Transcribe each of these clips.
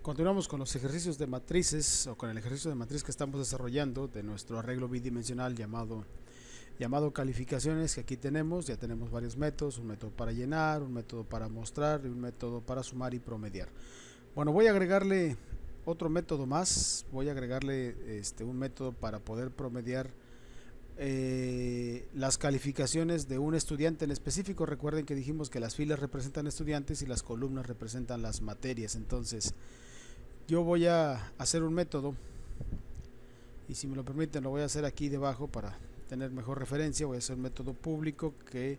Continuamos con los ejercicios de matrices o con el ejercicio de matriz que estamos desarrollando de nuestro arreglo bidimensional llamado calificaciones, que aquí tenemos. Ya tenemos varios métodos: un método para llenar, un método para mostrar y un método para sumar y promediar. Bueno, voy a agregarle otro método más. Voy a agregarle un método para poder promediar las calificaciones de un estudiante en específico. Recuerden que dijimos que las filas representan estudiantes y las columnas representan las materias. Entonces yo voy a hacer un método, y si me lo permiten lo voy a hacer aquí debajo para tener mejor referencia. Voy a hacer un método público que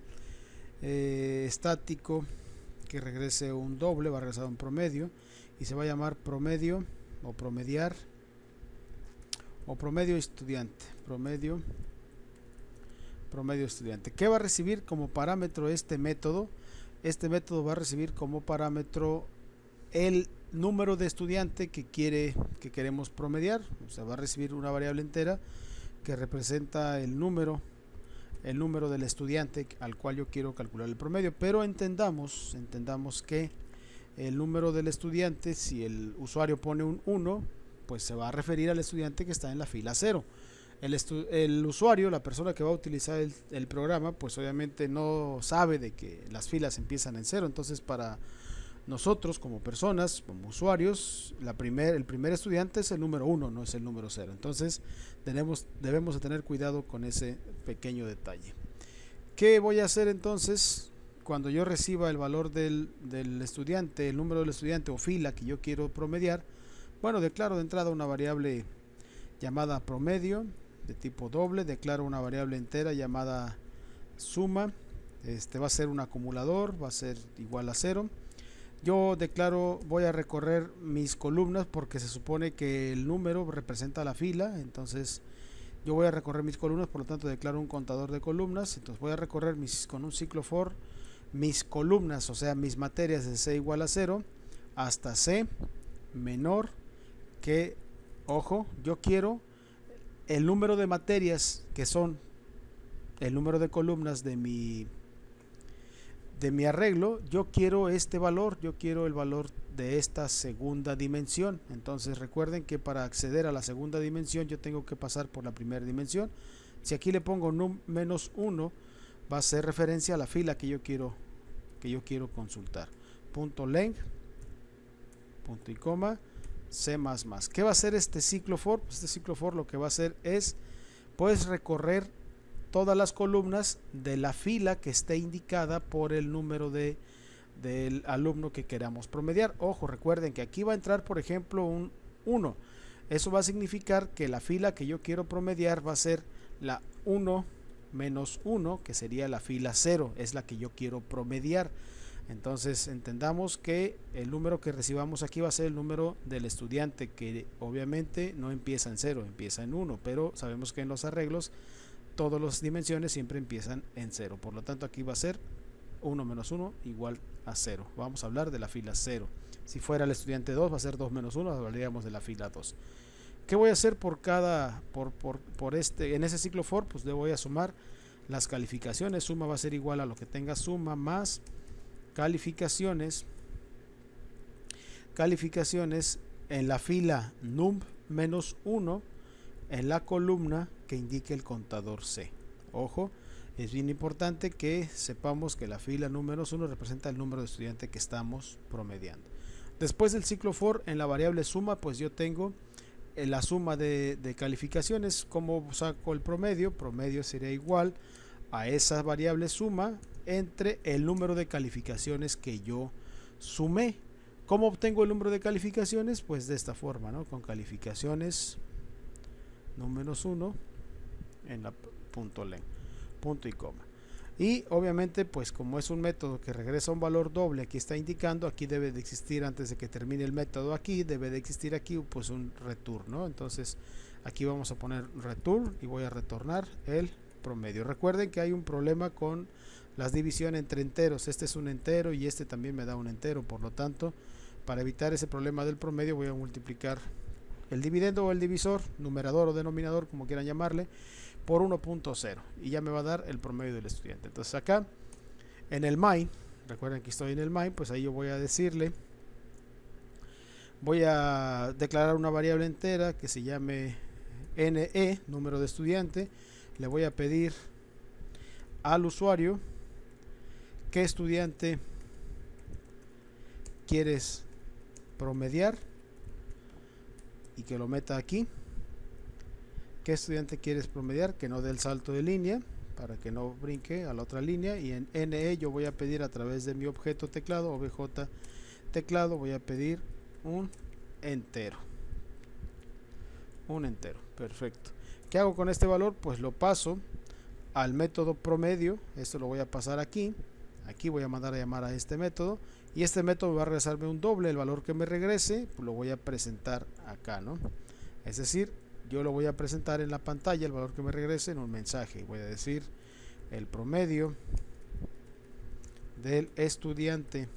estático, que regrese un doble, va a regresar un promedio y se va a llamar promedio o promediar o promedio estudiante. Promedio estudiante. ¿Qué va a recibir como parámetro este método? Este método va a recibir como parámetro el número de estudiante que queremos promediar. O sea, va a recibir una variable entera que representa el número del estudiante al cual yo quiero calcular el promedio. Pero entendamos que el número del estudiante, si el usuario pone un 1, pues se va a referir al estudiante que está en la fila 0. El usuario, la persona que va a utilizar el programa, pues obviamente no sabe de que las filas empiezan en 0. Entonces, para nosotros como personas, como usuarios, el primer estudiante es el número 1, no es el número 0. Entonces debemos de tener cuidado con ese pequeño detalle. ¿Qué voy a hacer entonces cuando yo reciba el valor del estudiante, el número del estudiante o fila que yo quiero promediar? Bueno, declaro de entrada una variable llamada promedio de tipo doble, declaro una variable entera llamada suma. Va a ser un acumulador, va a ser igual a 0. Yo declaro, voy a recorrer mis columnas porque se supone que el número representa la fila. Entonces yo voy a recorrer mis columnas, por lo tanto declaro un contador de columnas. Entonces voy a recorrer con un ciclo for mis columnas, o sea mis materias, de C igual a 0 hasta C menor que, ojo, yo quiero el número de materias que son el número de columnas de mi arreglo. Yo quiero este valor, yo quiero el valor de esta segunda dimensión. Entonces recuerden que para acceder a la segunda dimensión yo tengo que pasar por la primera dimensión. Si aquí le pongo menos 1, va a ser referencia a la fila que yo quiero consultar. Punto length, punto y coma, C++. ¿Qué va a hacer este ciclo for? Pues este ciclo for lo que va a hacer es pues recorrer todas las columnas de la fila que esté indicada por el número del alumno que queramos promediar. Ojo, recuerden que aquí va a entrar, por ejemplo, un 1. Eso va a significar que la fila que yo quiero promediar va a ser la 1 menos 1, que sería la fila 0, es la que yo quiero promediar. Entonces entendamos que el número que recibamos aquí va a ser el número del estudiante, que obviamente no empieza en 0, empieza en 1, pero sabemos que en los arreglos todas las dimensiones siempre empiezan en 0. Por lo tanto, aquí va a ser 1 menos 1 igual a 0. Vamos a hablar de la fila 0. Si fuera el estudiante 2, va a ser 2 menos 1, hablaríamos de la fila 2. ¿Qué voy a hacer en ese ciclo for? Pues le voy a sumar las calificaciones. Suma va a ser igual a lo que tenga suma más calificaciones en la fila num menos 1 en la columna que indique el contador C. Ojo, es bien importante que sepamos que la fila número 1 representa el número de estudiantes que estamos promediando. Después del ciclo for, en la variable suma, pues yo tengo la suma de calificaciones. ¿Cómo saco el promedio? Promedio sería igual a esa variable suma entre el número de calificaciones que yo sumé. ¿Cómo obtengo el número de calificaciones? Pues de esta forma, ¿no? Con calificaciones números 1 en la punto len, punto y coma. Y obviamente, pues como es un método que regresa un valor doble, aquí está indicando, aquí debe de existir, antes de que termine el método, aquí debe de existir aquí pues un return, ¿no? Entonces aquí vamos a poner return y voy a retornar el promedio. Recuerden que hay un problema con las divisiones entre enteros. Este es un entero y este también me da un entero. Por lo tanto, para evitar ese problema del promedio, voy a multiplicar el dividendo o el divisor, numerador o denominador, como quieran llamarle, por 1.0 y ya me va a dar el promedio del estudiante. Entonces acá en el main, recuerden que estoy en el main, pues ahí yo voy a decirle Voy a declarar una variable entera que se llame NE, número de estudiante. Le voy a pedir al usuario qué estudiante quieres promediar y que lo meta aquí. ¿Qué estudiante quieres promediar? Que no dé el salto de línea para que no brinque a la otra línea. Y en NE yo voy a pedir a través de mi objeto teclado, obj teclado, voy a pedir un entero. Un entero, perfecto. ¿Qué hago con este valor? Pues lo paso al método promedio. Esto lo voy a pasar aquí. Aquí voy a mandar a llamar a este método. Y este método va a regresarme un doble. El valor que me regrese, pues lo voy a presentar acá, ¿no? Es decir, yo lo voy a presentar en la pantalla, el valor que me regrese, en un mensaje. Voy a decir el promedio del estudiante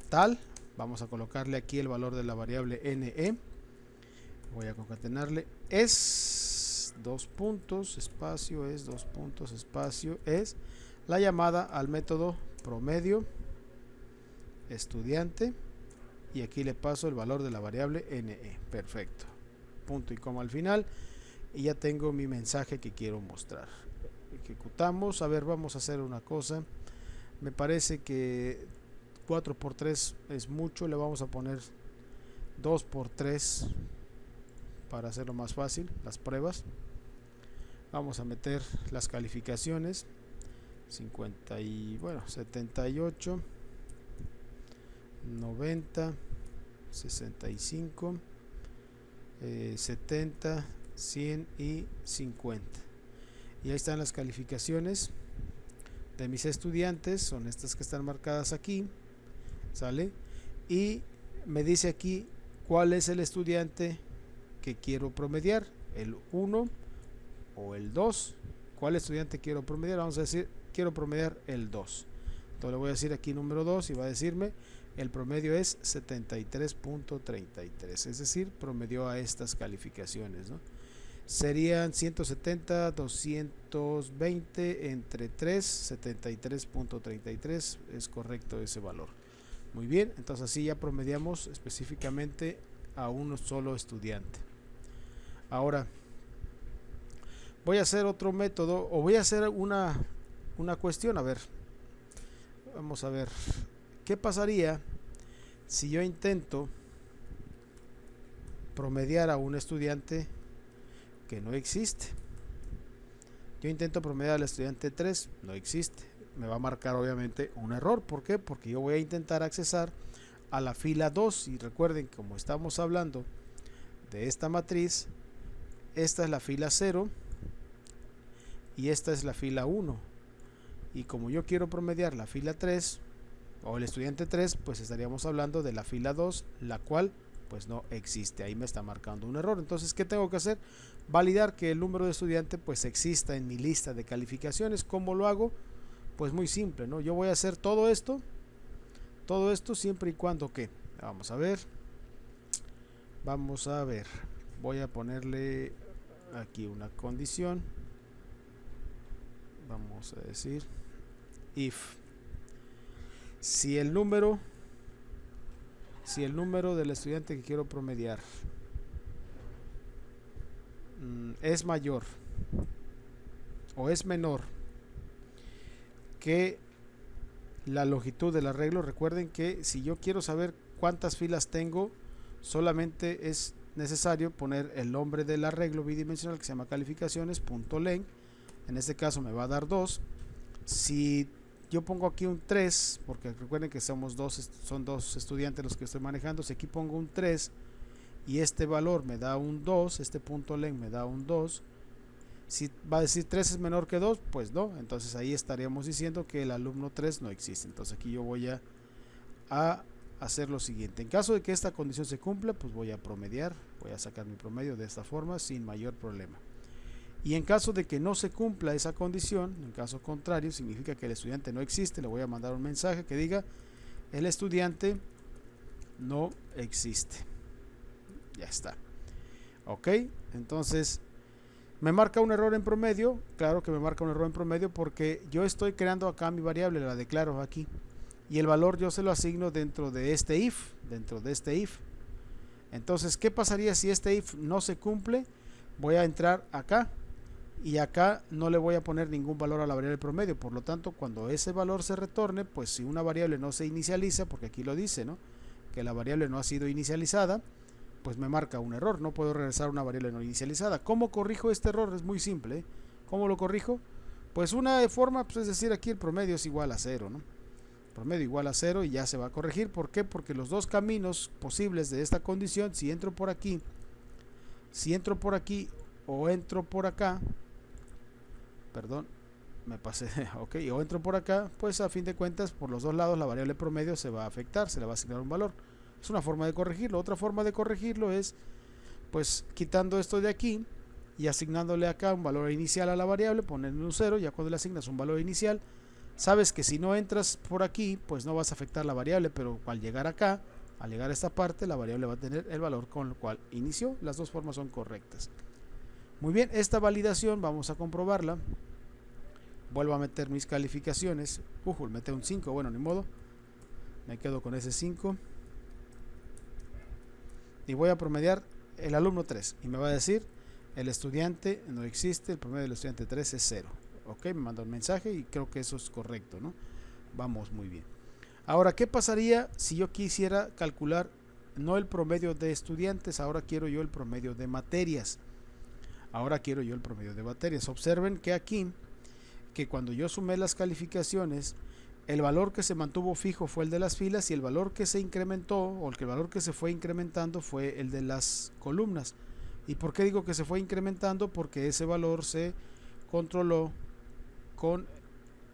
tal. Vamos a colocarle aquí el valor de la variable NE. Voy a concatenarle es dos puntos espacio es dos puntos espacio es la llamada al método promedio estudiante, y aquí le paso el valor de la variable NE. Perfecto, punto y coma al final, y ya tengo mi mensaje que quiero mostrar. Ejecutamos. A ver, vamos a hacer una cosa. Me parece que 4 por 3 es mucho. Le vamos a poner 2 por 3 para hacerlo más fácil las pruebas. Vamos a meter las calificaciones 50 y bueno 78, 90, 65, 70, 100 y 50. Y ahí están las calificaciones de mis estudiantes. Son estas que están marcadas aquí, ¿sale? Y me dice aquí cuál es el estudiante que quiero promediar, el 1 o el 2. ¿Cuál estudiante quiero promediar? Vamos a decir, quiero promediar el 2. Entonces le voy a decir aquí número 2 y va a decirme el promedio es 73.33, es decir, promedió a estas calificaciones, ¿no? Serían 170, 220 entre 3, 73.33, es correcto ese valor. Muy bien, entonces así ya promediamos específicamente a un solo estudiante. Ahora voy a hacer otro método, o voy a hacer una cuestión. A ver, vamos a ver qué pasaría si yo intento promediar a un estudiante que no existe. Yo intento promediar al estudiante 3, no existe. Me va a marcar obviamente un error. ¿Por qué? Porque yo voy a intentar accesar a la fila 2, y recuerden, como estamos hablando de esta matriz, esta es la fila 0 y esta es la fila 1, y como yo quiero promediar la fila 3 o el estudiante 3, pues estaríamos hablando de la fila 2, la cual pues no existe. Ahí me está marcando un error. Entonces, ¿qué tengo que hacer? Validar que el número de estudiante pues exista en mi lista de calificaciones. ¿Cómo lo hago? Pues muy simple, ¿no? Yo voy a hacer todo esto siempre y cuando que, vamos a ver, voy a ponerle aquí una condición. Vamos a decir if si el número del estudiante que quiero promediar es mayor o es menor que la longitud del arreglo. Recuerden que si yo quiero saber cuántas filas tengo, solamente es necesario poner el nombre del arreglo bidimensional que se llama calificaciones.len. En este caso me va a dar 2. Si yo pongo aquí un 3, porque recuerden que son dos estudiantes los que estoy manejando, si aquí pongo un 3 y este valor me da un 2, este punto len me da un 2, si va a decir 3 es menor que 2, pues no, entonces ahí estaríamos diciendo que el alumno 3 no existe. Entonces aquí yo voy a hacer lo siguiente: en caso de que esta condición se cumpla, pues voy a promediar, voy a sacar mi promedio de esta forma sin mayor problema. Y en caso de que no se cumpla esa condición, en caso contrario, significa que el estudiante no existe, le voy a mandar un mensaje que diga el estudiante no existe. Ya está. Ok, entonces me marca un error en promedio. Claro que me marca un error en promedio porque yo estoy creando acá mi variable, la declaro aquí. y el valor yo se lo asigno dentro de este if, Entonces, ¿qué pasaría si este if no se cumple? Voy a entrar acá y acá no le voy a poner ningún valor a la variable promedio. Por lo tanto, cuando ese valor se retorne, pues si una variable no se inicializa, porque aquí lo dice, ¿no?, que la variable no ha sido inicializada, pues me marca un error. No puedo regresar una variable no inicializada. ¿Cómo corrijo este error? Es muy simple. ¿Cómo lo corrijo? Pues una forma, pues es decir, aquí el promedio es igual a 0, ¿no? Promedio igual a 0 y ya se va a corregir. ¿Por qué? Porque los dos caminos posibles de esta condición, si entro por aquí o entro por acá, perdón, me pasé, ok, o entro por acá, pues a fin de cuentas por los dos lados la variable promedio se va a afectar, se le va a asignar un valor. Es una forma de corregirlo. Otra forma de corregirlo es pues quitando esto de aquí y asignándole acá un valor inicial a la variable, ponerle un 0. Ya cuando le asignas un valor inicial, sabes que si no entras por aquí, pues no vas a afectar la variable, pero al llegar acá, al llegar a esta parte, la variable va a tener el valor con el cual inició. Las dos formas son correctas. Muy bien, esta validación vamos a comprobarla. Vuelvo a meter mis calificaciones. Mete un 5, bueno, ni modo, me quedo con ese 5 y voy a promediar el alumno 3 y me va a decir el estudiante no existe, el promedio del estudiante 3 es 0. Ok, me manda un mensaje y creo que eso es correcto, ¿no? Vamos muy bien. Ahora, ¿qué pasaría si yo quisiera calcular no el promedio de estudiantes? Ahora quiero yo el promedio de materias. Observen que aquí, que cuando yo sumé las calificaciones, el valor que se mantuvo fijo fue el de las filas y el valor que se incrementó o el valor que se fue incrementando fue el de las columnas. ¿Y por qué digo que se fue incrementando? Porque ese valor se controló con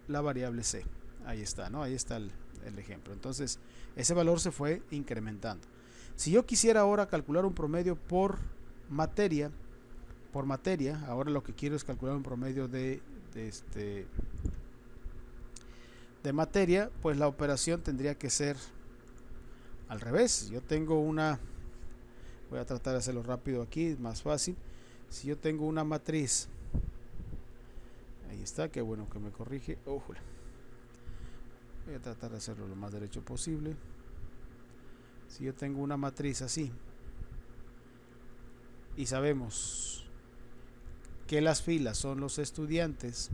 la variable c. Ahí está, ¿no? Ahí está el ejemplo. Entonces, ese valor se fue incrementando. Si yo quisiera ahora calcular un promedio por materia, ahora lo que quiero es calcular un promedio de materia, pues la operación tendría que ser al revés. Yo tengo una, voy a tratar de hacerlo rápido aquí, es más fácil. Si yo tengo una matriz, ahí está, qué bueno que me corrige. Voy a tratar de hacerlo lo más derecho posible. Si yo tengo una matriz así y sabemos que las filas son los estudiantes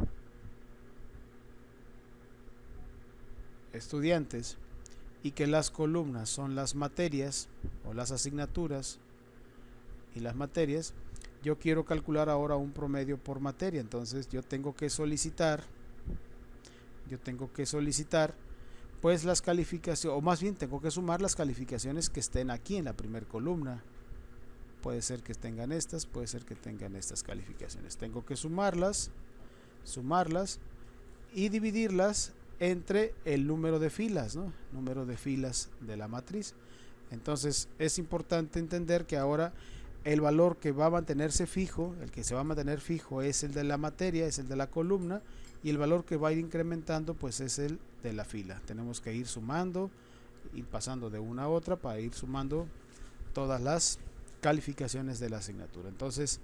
y que las columnas son las materias o las asignaturas y las materias, yo quiero calcular ahora un promedio por materia. Entonces yo tengo que solicitar pues las calificaciones, o más bien tengo que sumar las calificaciones que estén aquí en la primera columna. Puede ser que tengan estas, puede ser que tengan estas calificaciones. Tengo que sumarlas y dividirlas entre el número de filas, ¿no? Número de filas de la matriz. Entonces es importante entender que ahora el valor que va a mantenerse fijo, el que se va a mantener fijo es el de la materia, es el de la columna, y el valor que va a ir incrementando pues es el de la fila. Tenemos que ir sumando, ir pasando de una a otra para ir sumando todas las calificaciones de la asignatura. Entonces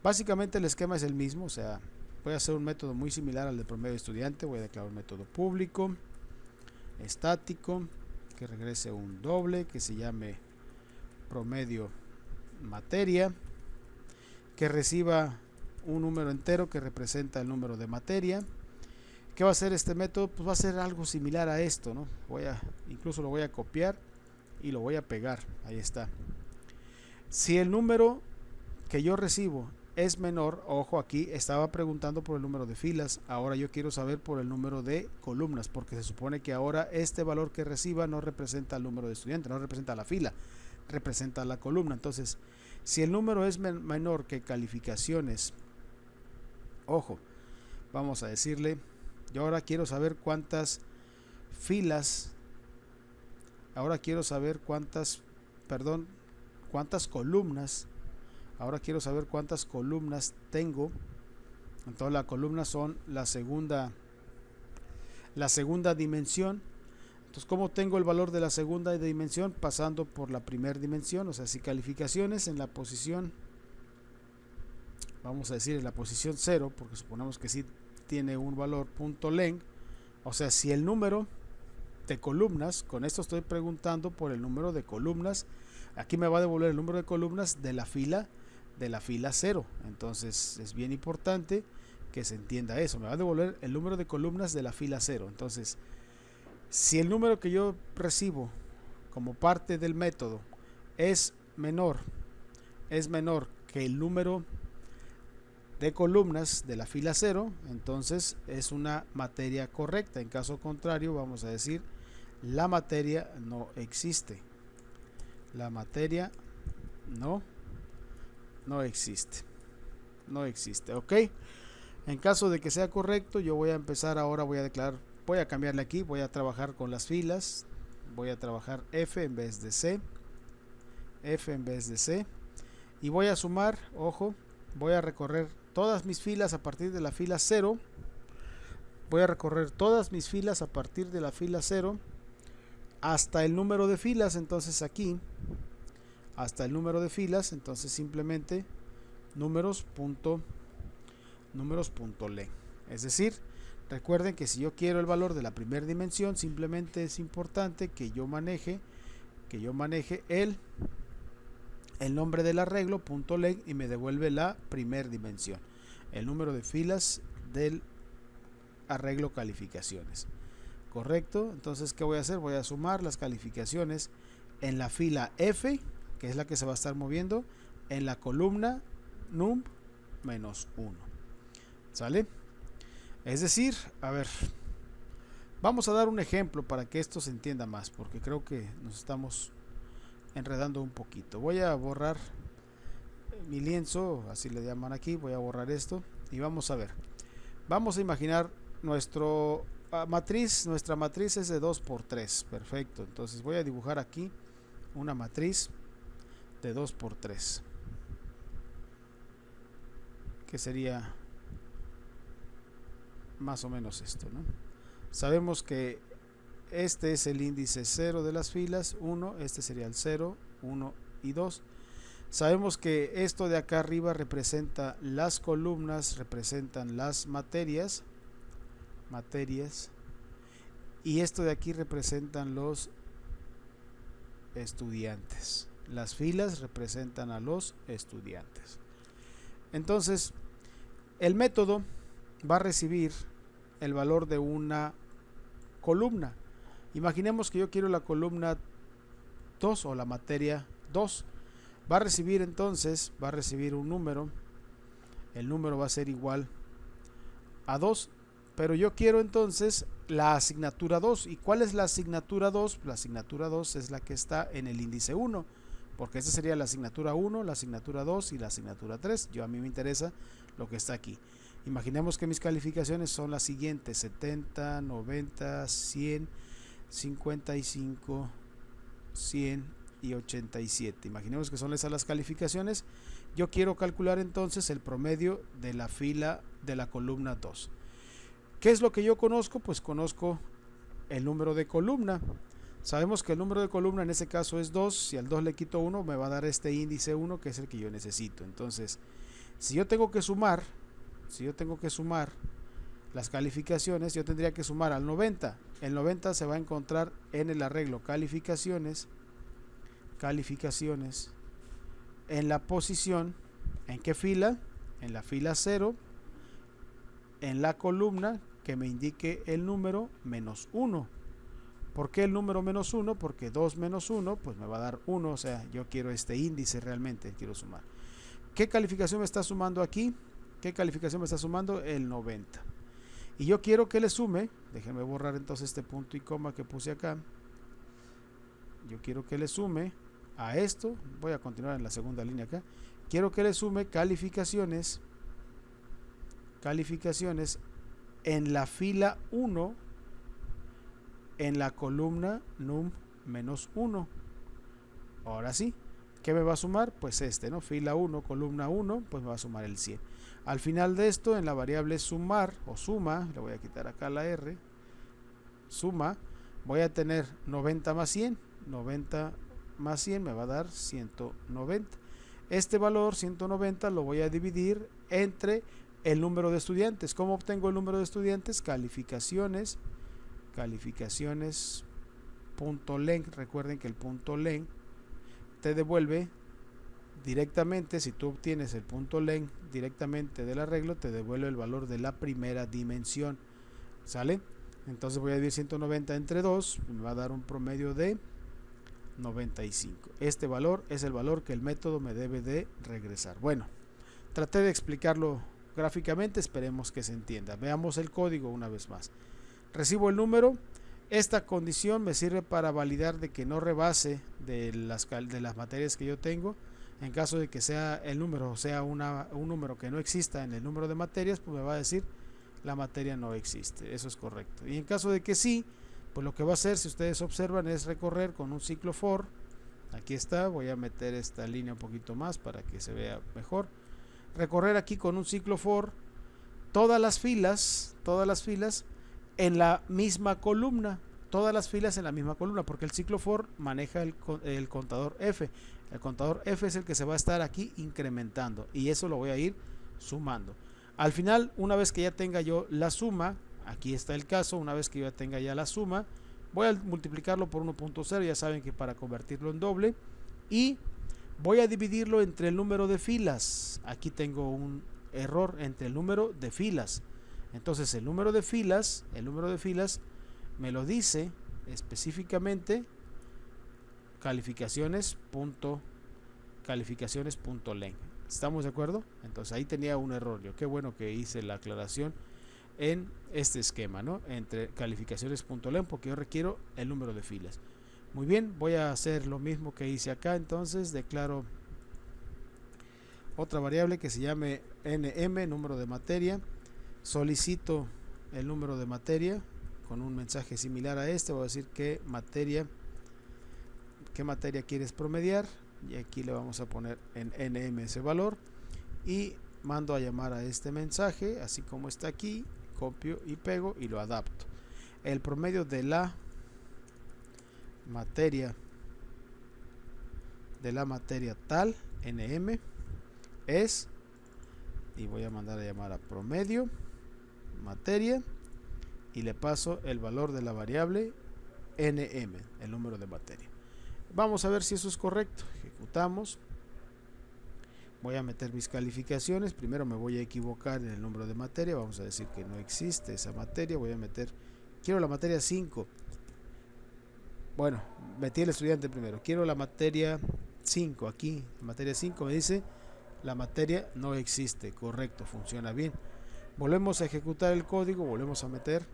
básicamente el esquema es el mismo, o sea, voy a hacer un método muy similar al de promedio de estudiante. Voy a declarar un método público estático que regrese un doble que se llame promedio materia, que reciba un número entero que representa el número de materia. ¿Qué va a hacer este método? Pues va a ser algo similar a esto, ¿no? Incluso lo voy a copiar y lo voy a pegar. Ahí está. Si el número que yo recibo es menor, ojo, aquí estaba preguntando por el número de filas, ahora yo quiero saber por el número de columnas, porque se supone que ahora este valor que reciba no representa el número de estudiantes, no representa la fila, representa la columna. Entonces, si el número es menor que calificaciones, ojo, vamos a decirle, yo ahora quiero saber cuántas filas, cuántas columnas. Ahora quiero saber cuántas columnas tengo. Entonces la columna son la segunda dimensión. Entonces, ¿cómo tengo el valor de la segunda dimensión? Pasando por la primera dimensión. O sea, si calificaciones en la posición, vamos a decir en la posición 0, porque suponemos que sí tiene un valor .len. O sea, si el número de columnas. Con esto estoy preguntando por el número de columnas. Aquí me va a devolver el número de columnas de la fila 0. Entonces es bien importante que se entienda eso. Me va a devolver el número de columnas de la fila 0. Entonces, si el número que yo recibo como parte del método es menor que el número de columnas de la fila 0, entonces es una materia correcta. En caso contrario, vamos a decir la materia no existe. La materia no existe. No existe, ¿ok? En caso de que sea correcto, yo voy a empezar ahora, voy a cambiarle aquí, voy a trabajar con las filas. Voy a trabajar F en vez de C. Y voy a sumar, ojo, voy a recorrer todas mis filas a partir de la fila 0. Voy a recorrer todas mis filas a partir de la fila 0 hasta el número de filas. Entonces aquí, hasta el número de filas, entonces simplemente números.len. Es decir, recuerden que si yo quiero el valor de la primera dimensión, simplemente es importante que yo maneje el nombre del arreglo .len y me devuelve la primera dimensión, el número de filas del arreglo calificaciones. Correcto. Entonces, ¿qué voy a hacer? Voy a sumar las calificaciones en la fila F, que es la que se va a estar moviendo, en la columna num -1. ¿Sale? Es decir, a ver, vamos a dar un ejemplo para que esto se entienda más, porque creo que nos estamos enredando un poquito. Voy a borrar mi lienzo, así le llaman aquí. Voy a borrar esto y vamos a ver. Vamos a imaginar nuestra matriz es de 2 por 3. Perfecto. Entonces voy a dibujar aquí una matriz de 2 por 3, que sería más o menos esto, ¿no? Sabemos que este es el índice 0 de las filas 1, este sería el 0, 1 y 2. Sabemos que esto de acá arriba representa las columnas, representan las materias, y esto de aquí representan los estudiantes. Las filas representan a los estudiantes. Entonces, el método va a recibir el valor de una columna. Imaginemos que yo quiero la columna 2 o la materia 2. Va a recibir un número. El número va a ser igual a 2. Pero yo quiero entonces la asignatura 2. ¿Y cuál es la asignatura 2? La asignatura 2 es la que está en el índice 1. Porque esta sería la asignatura 1, la asignatura 2 y la asignatura 3. A mí me interesa lo que está aquí. Imaginemos que mis calificaciones son las siguientes: 70, 90, 100, 55, 100 y 87. Imaginemos que son esas las calificaciones. Yo quiero calcular entonces el promedio de la fila de la columna 2. ¿Qué es lo que yo conozco? Pues conozco el número de columna. Sabemos que el número de columna en este caso es 2. Si al 2 le quito 1, me va a dar este índice 1, que es el que yo necesito. Entonces, si yo tengo que sumar las calificaciones, yo tendría que sumar al 90. El 90 se va a encontrar en el arreglo calificaciones, en la posición, ¿en qué fila? En la fila 0, en la columna que me indique el número -1. ¿Por qué el número -1? Porque 2 menos 1 pues me va a dar 1, o sea, yo quiero este índice realmente, quiero sumar. ¿Qué calificación me está sumando aquí? ¿Qué calificación me está sumando? El 90. Y yo quiero que le sume, déjenme borrar entonces este punto y coma que puse acá. Yo quiero que le sume a esto, voy a continuar en la segunda línea acá. Quiero que le sume calificaciones en la fila 1, en la columna num -1. Ahora sí, ¿qué me va a sumar? Pues ¿no? Fila 1, columna 1, pues me va a sumar el 100. Al final de esto, en la variable sumar o suma, le voy a quitar acá la R, suma, voy a tener 90 más 100. 90 más 100 me va a dar 190. Este valor 190 lo voy a dividir entre el número de estudiantes. ¿Cómo obtengo el número de estudiantes? Calificaciones punto len. Recuerden que el punto len te devuelve directamente, si tú obtienes el punto len directamente del arreglo, te devuelve el valor de la primera dimensión, ¿sale? Entonces voy a dividir 190 entre 2, me va a dar un promedio de 95. Este valor es el valor que el método me debe de regresar. Bueno, traté de explicarlo gráficamente, esperemos que se entienda. Veamos el código una vez más. Recibo el número. Esta condición me sirve para validar de que no rebase de las materias que yo tengo. En caso de que sea el número, sea un número que no exista en el número de materias, pues me va a decir la materia no existe. Eso es correcto. Y en caso de que sí, pues lo que va a hacer, si ustedes observan, es recorrer con un ciclo for. Aquí está, voy a meter esta línea un poquito más para que se vea mejor. Recorrer aquí con un ciclo for todas las filas en la misma columna, todas las filas en la misma columna, porque el ciclo for maneja el contador F. El contador F es el que se va a estar aquí incrementando y eso lo voy a ir sumando. Al final, una vez que ya tenga yo la suma, aquí está el caso, una vez que yo ya tenga ya la suma, voy a multiplicarlo por 1.0, ya saben que para convertirlo en doble, y voy a dividirlo entre el número de filas. Aquí tengo un error entre el número de filas. Entonces el número de filas me lo dice específicamente calificaciones.len. ¿Estamos de acuerdo? Entonces ahí tenía un error yo. Qué bueno que hice la aclaración en este esquema, ¿no? Entre calificaciones.len, porque yo requiero el número de filas. Muy bien, voy a hacer lo mismo que hice acá. Entonces declaro otra variable que se llame nm, número de materia. Solicito el número de materia con un mensaje similar a este. Voy a decir qué materia quieres promediar, y aquí le vamos a poner en nm ese valor y mando a llamar a este mensaje así como está aquí, copio y pego y lo adapto. El promedio de la materia tal nm es, y voy a mandar a llamar a promedio materia y le paso el valor de la variable nm, el número de materia. Vamos a ver si eso es correcto. Ejecutamos. Voy a meter mis calificaciones. Primero me voy a equivocar en el número de materia. Vamos a decir que no existe esa materia. Voy a meter, quiero la materia 5. Bueno, metí el estudiante primero. Quiero la materia 5. Aquí, materia 5 me dice la materia no existe. Correcto, funciona bien. Volvemos a ejecutar el código. Volvemos a meter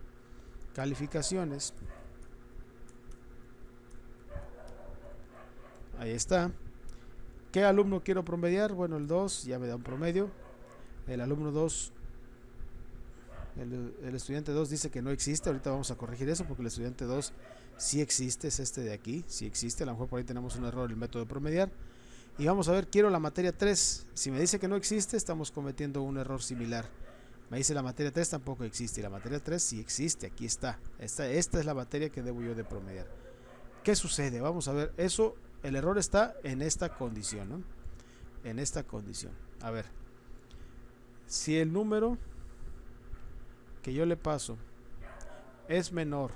calificaciones. Ahí está. ¿Qué alumno quiero promediar? Bueno, el 2 ya me da un promedio. El alumno 2, el estudiante 2 dice que no existe. Ahorita vamos a corregir eso porque el estudiante 2 sí existe, es este de aquí, sí existe. A lo mejor por ahí tenemos un error en el método de promediar. Y vamos a ver, quiero la materia 3. Si me dice que no existe, estamos cometiendo un error similar. Me dice la materia 3 tampoco existe, y la materia 3 sí existe, aquí está. Esta es la materia que debo yo de promediar. ¿Qué sucede? Vamos a ver, eso, el error está en esta condición, ¿no? En esta condición. A ver, si el número que yo le paso es menor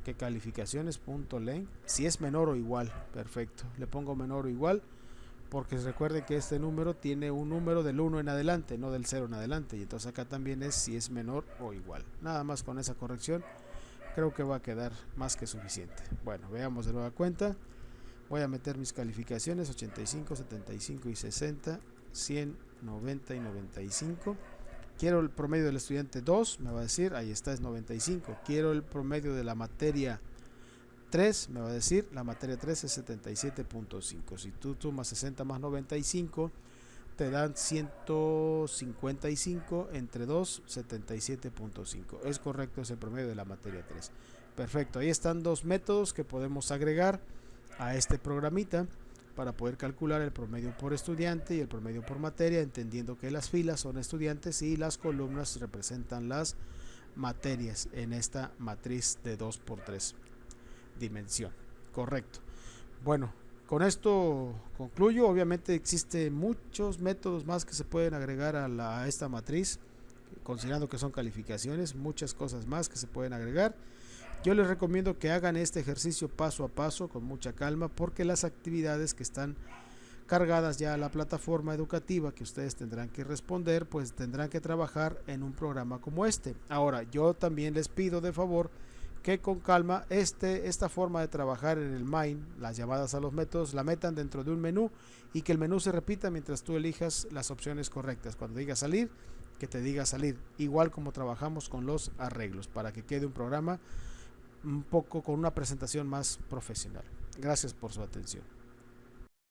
que calificaciones.len, si es menor o igual, perfecto, le pongo menor o igual, porque recuerden que este número tiene un número del 1 en adelante, no del 0 en adelante, y entonces acá también es si es menor o igual. Nada más con esa corrección creo que va a quedar más que suficiente. Bueno, veamos de nueva cuenta. Voy a meter mis calificaciones: 85, 75 y 60, 100, 90 y 95. Quiero el promedio del estudiante 2, me va a decir, ahí está, es 95. Quiero el promedio de la materia 3, me va a decir, la materia 3 es 77.5. Si tú sumas 60 más 95, te dan 155 entre 2, 77.5. Es correcto, es el promedio de la materia 3. Perfecto, ahí están dos métodos que podemos agregar a este programita para poder calcular el promedio por estudiante y el promedio por materia, entendiendo que las filas son estudiantes y las columnas representan las materias en esta matriz de 2×3 dimensión. Correcto. Bueno, con esto concluyo. Obviamente existen muchos métodos más que se pueden agregar a esta matriz, considerando que son calificaciones, muchas cosas más que se pueden agregar. Yo les recomiendo que hagan este ejercicio paso a paso con mucha calma, porque las actividades que están cargadas ya a la plataforma educativa que ustedes tendrán que responder, pues tendrán que trabajar en un programa como este. Ahora, yo también les pido de favor que con calma esta forma de trabajar en el Mind, las llamadas a los métodos, la metan dentro de un menú y que el menú se repita mientras tú elijas las opciones correctas. Cuando diga salir, que te diga salir, igual como trabajamos con los arreglos, para que quede un programa un poco con una presentación más profesional. Gracias por su atención.